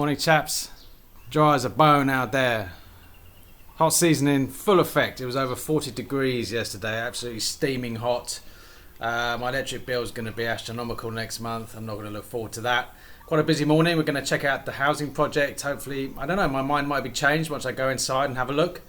Morning chaps, dry as a bone out there. Hot season in full effect. It was over 40 degrees yesterday, absolutely steaming hot. My electric bill is going to be astronomical next month. I'm not going to look forward to that. Quite a busy morning. We're going to check out the housing project. Hopefully, I don't know, my mind might be changed once I go inside and have a look.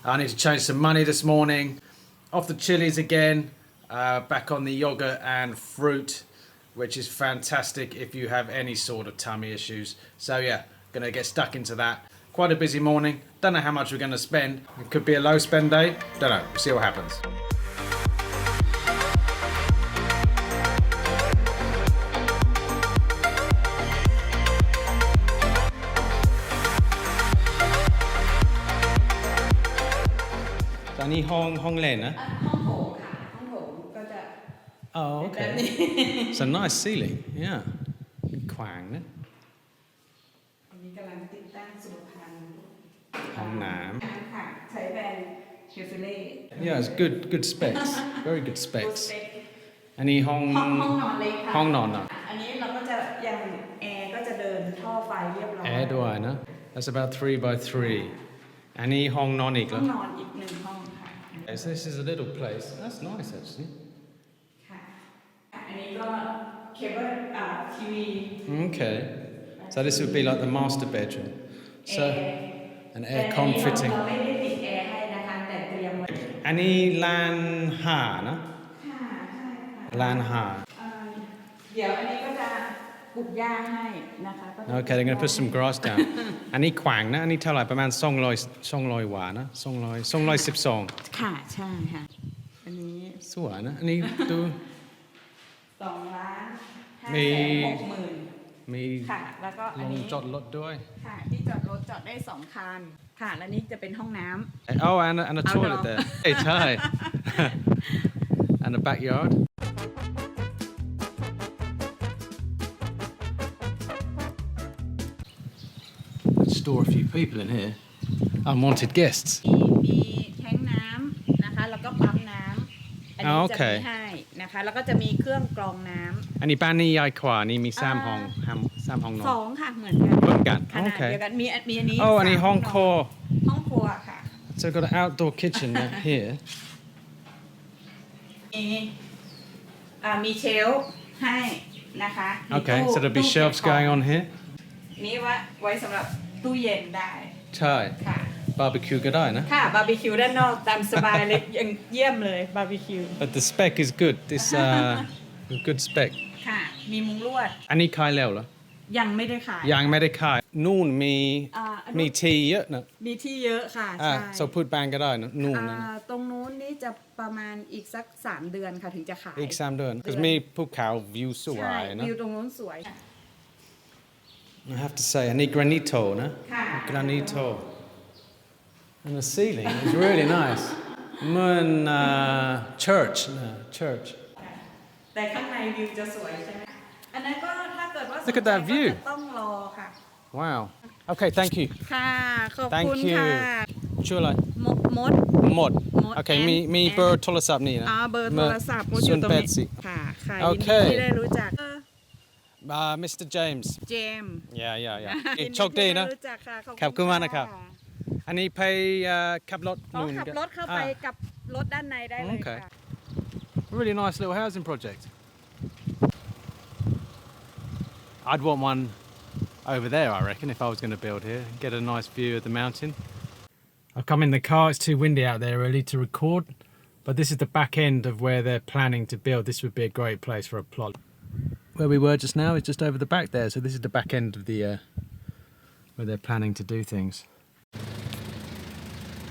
I need to change some money this morning. Off the chilies again, back on the yogurt and fruit, which is fantastic if you have any sort of tummy issues. So yeah, gonna get stuck into that. Quite a busy morning. Don't know how much we're gonna spend. It could be a low spend day. Don't know. We'll see what happens. So, นี่ห้องเล่นนะ ห้องโถงค่ะห้องโถงก็จะ Oh, okay. It's a nice ceiling. Yeah. ขวางนะ อันนี้กำลังติดตั้งสุขภัณฑ์ ห้องน้ำ ค่ะใช้แบรนด์เชฟเล่ Yeah, it's good specs. Very good specs. อันนี้ห้องนอนเล็กค่ะ ห้องนอนนะ อันนี้เราก็จะยังแอร์ก็จะเดินท่อไฟเรียบร้อย แอร์ด้วยนะ That's about 3 by 3. อันนี้ห้องนอนอีก ห้ แล้ อ ว งนอนอีกหนึ่งห้องค่ะ So this is a little place. That's nice actually. ค่ะอันนี้ก็เคเบิลทีวี Okay. So this would be like the master bedroom. So an aircon แต่ fitting. เราไม่ได้ติดแอร์ให้นะคะแต่เตรียมไว้ อันนี้ลานห่านะ ค่ะใช่ค่ะ ลานห่า เดี๋ยวอันนี้ก็จะปลูกหญ้าให้นะคะก็จะ Okay, they're going to put some grass down. อันนี้ขวางนะ อันนี้เท่าไหร่ประมาณ200หวานะ212. ค่ะใช่ค่ะอันนี้ สวยนะ อันนี้ดู 2,560,000 มี ค่ะแล้วก็ ล อัน ง นี้ จอดรถด้วย ค่ะที่จอดรถจอดได้2คันค่ะและนี่จะเป็นห้องน้ำ Oh, and a toilet there. Hey, Thai. And a backyard. Let's store a few people in here. Unwanted guests. มีแทงน้ำนะคะแล้วก็ปั๊มน้ำอันนี้จะมีให้นะคะแล้วก็จะมีเครื่องกรองน้ำ อันนี้บ้านนี่ใหญ่กว่านี่มี3ห้องนอน 2ค่ะเหมือนกัน เหมือนกัน ขนาด Okay. เดียวกันมีอันนี้ Oh, อันนี้ห้องครัว ห้องครัวค่ะ So we've got an outdoor kitchen here. มีเชลฟ์ให้นะคะมี Okay, ตู้ so there'll be ตู้ shelves เก็บของ going on here. นี่ไว้สำหรับตู้เย็นได้ ใช่ ค่ะ Barbecue ก็ได้นะ ค่ะบาร์บีคิวด้านนอกตามสบายเลยยังเยี่ยมเลยบาร์บีคิว But the spec is good. This good spec. ค่ะมีมุ้งลวด อันนี้ขายแล้วเหรอ ยังไม่ได้ขาย ยังไม่ได้ขายนู่นมี อันนู้น มีที่เยอะนะ มีที่เยอะค่ะใช่ so พูดแบงก็ได้นะนู่นนะ ตรงนู้นนี่จะประมาณอีกสัก3 เดือนค่ะถึงจะขาย อีก3 เดือน because มีภูเขาวิวสว ใช่ ยนะ วิวตรงนู้นสวย I have to say อันนี้ granito นะ ค่ะ granito and the ceiling is really nice เหมือน church นะ church แต่ข้างในวิวจะสวยใช่ไหมอันนั้นก็ถ้าเกิดว่า Look at that view ก็จะต้องรอค่ะ wow okay thank you ค่ะขอบ thank คุณ you ค่ะ ชื่ออะไร มด หมด หมด โอเค and มีเบอร์โทรศัพท์นี่นะ เบอร์โทรศัพท์มดอยู่ตรงนี้ 080 ค่ะค่ะ โอ ยิน เค ดีที่ได้รู้จักMr. James เจมส์ yeah ยิน โชคดีนะ ที่ไรู้จักค่ะ ขอบคุณมากนะครับ อันนี้ไปขับรถ เขาขับรถเข้าไปกับรถด้านในได้เลย Okay. ค่ะ Really nice little housing project. I'd want one over there, I reckon, if I was going to build here. Get a nice view of the mountain. I've come in the car. It's too windy out there really to record, but this is the back end of where they're planning to build. This would be a great place for a plot. Where we were just now is just over the back there, so this is the back end of the where they're planning to do things.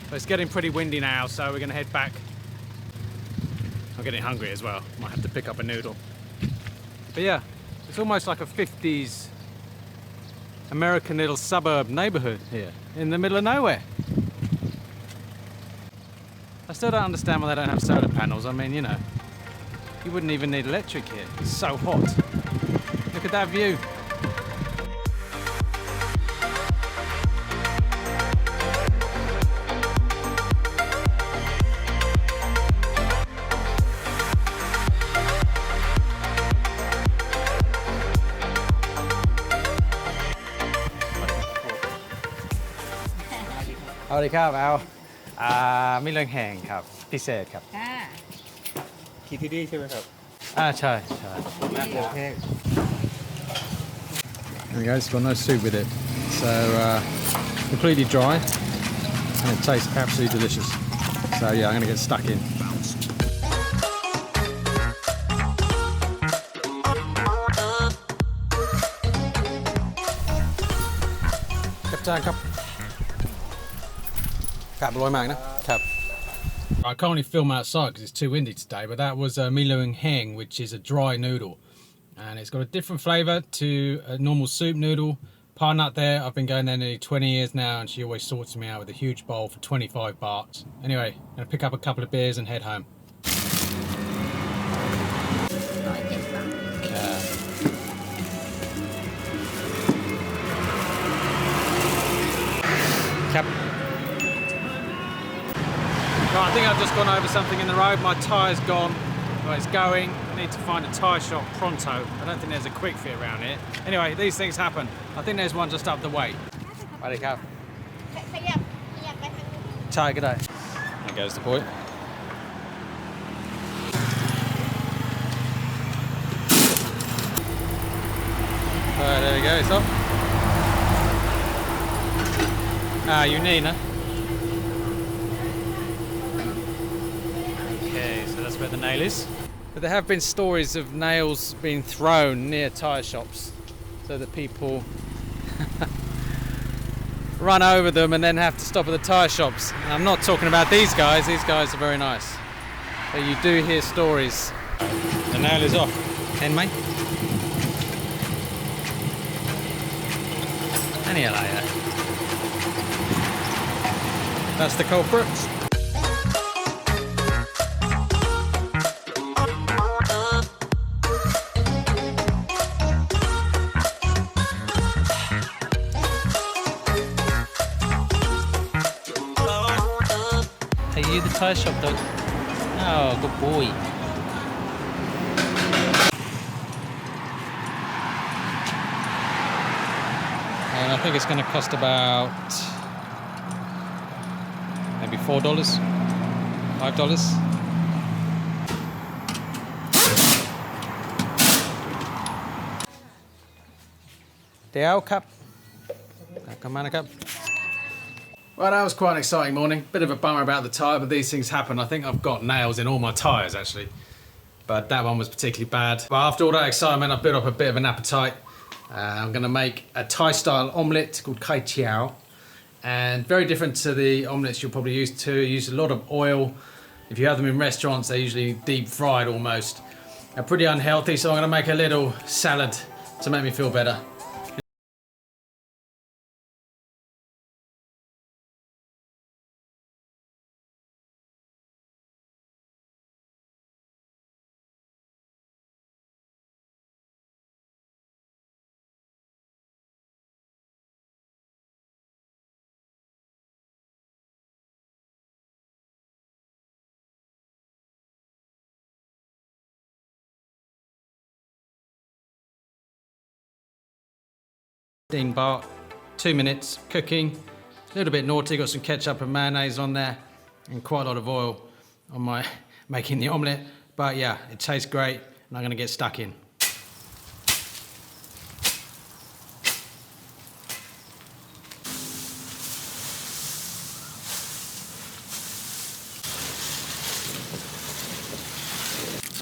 But it's getting pretty windy now, so we're going to head back. I'm getting hungry as well. Might have to pick up a noodle. But yeah, it's almost like a 50s American little suburb neighborhood here in the middle of nowhere. I still don't understand why they don't have solar panels. I mean, you know, you wouldn't even need electric here. It's so hot. Look at that view. สวัสดีครับเอาไม่เรื่องแห้งครับพิเศษครับ ค่ะ คิดที่นี่ใช่ไหมครับ ใช่ใช่ แห้ง There we go, it's got no soup with it. So completely dry and it tastes absolutely delicious. So yeah, I'm going to get stuck in. Captain, cup. Cap Roy Magna. Cap. I can't really film outside because it's too windy today, but that was Mi Luang Heng, which is a dry noodle. And it's got a different flavour to a normal soup noodle. Pa Nut there, I've been going there nearly 20 years now, and she always sorts me out with a huge bowl for 25 bahts. Anyway, I'm going to pick up a couple of beers and head home. Cap. Right, I think I've just gone over something in the road. My tyre's gone. Well, it's going. I need to find a tyre shop pronto. I don't think there's a quick fit around here. Anyway, these things happen. I think there's one just up the way. Ready, Cap? Tyre, good day. There goes the boy. Alright, there we go, it's off. You need, huh? Okay, so that's where the nail is. But there have been stories of nails being thrown near tyre shops so that people run over them and then have to stop at the tyre shops. And I'm not talking about these guys are very nice. But you do hear stories. The nail is off. Hen mate? Any like that's the culprit. Are you the tyre shop dog? Oh, good boy. And I think it's going to cost about maybe $4, $5. Deo cup. Come on, a cup. Well, that was quite an exciting morning. Bit of a bummer about the tyre, but these things happen. I think I've got nails in all my tyres, actually. But that one was particularly bad. Well, after all that excitement, I've built up a bit of an appetite. I'm going to make a Thai-style omelette called kai tiao. And very different to the omelettes you're probably used to. Use a lot of oil. If you have them in restaurants, they're usually deep fried almost. They're pretty unhealthy, so I'm going to make a little salad to make me feel better. Baht, 2 minutes cooking, a little bit naughty, got some ketchup and mayonnaise on there and quite a lot of oil on my making the omelette, but yeah, it tastes great and I'm going to get stuck in.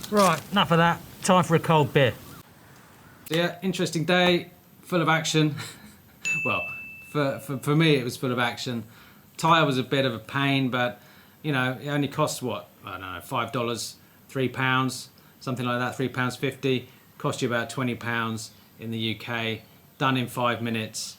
Right, enough of that, time for a cold beer. So yeah, interesting day. Full of action. Well, for me it was full of action. Tyre was a bit of a pain, but you know, it only cost what? I don't know, $5, £3, something like that, £3.50. Cost you about £20 in the UK. Done in 5 minutes.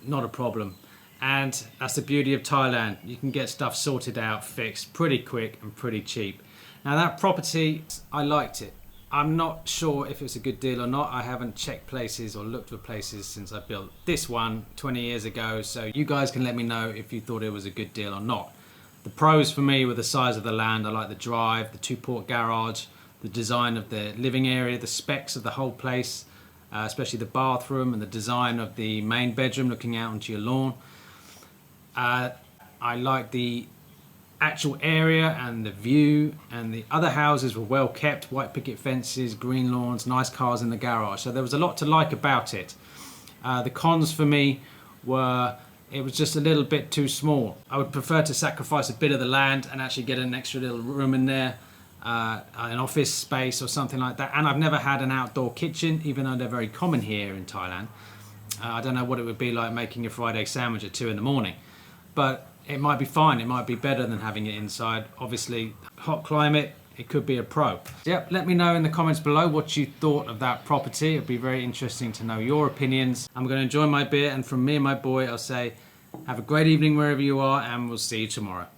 Not a problem. And that's the beauty of Thailand. You can get stuff sorted out, fixed pretty quick and pretty cheap. Now that property, I liked it. I'm not sure if it's a good deal or not. I haven't checked places or looked for places since I built this one 20 years ago. So you guys can let me know if you thought it was a good deal or not. The pros for me were the size of the land. I like the drive, the 2-port garage, the design of the living area, the specs of the whole place, especially the bathroom and the design of the main bedroom looking out onto your lawn. I liked the actual area and the view, and the other houses were well kept, white picket fences, green lawns, nice cars in the garage. So there was a lot to like about it. The cons for me were it was just a little bit too small. I would prefer to sacrifice a bit of the land and actually get an extra little room in there, an office space or something like that. And I've never had an outdoor kitchen, even though they're very common here in Thailand. I don't know what it would be like making a Friday sandwich at 2 in the morning, but it might be fine. It might be better than having it inside. Obviously, hot climate, it could be a pro. Yep, let me know in the comments below what you thought of that property. It'd be very interesting to know your opinions. I'm going to enjoy my beer, and from me and my boy, I'll say have a great evening wherever you are, and we'll see you tomorrow.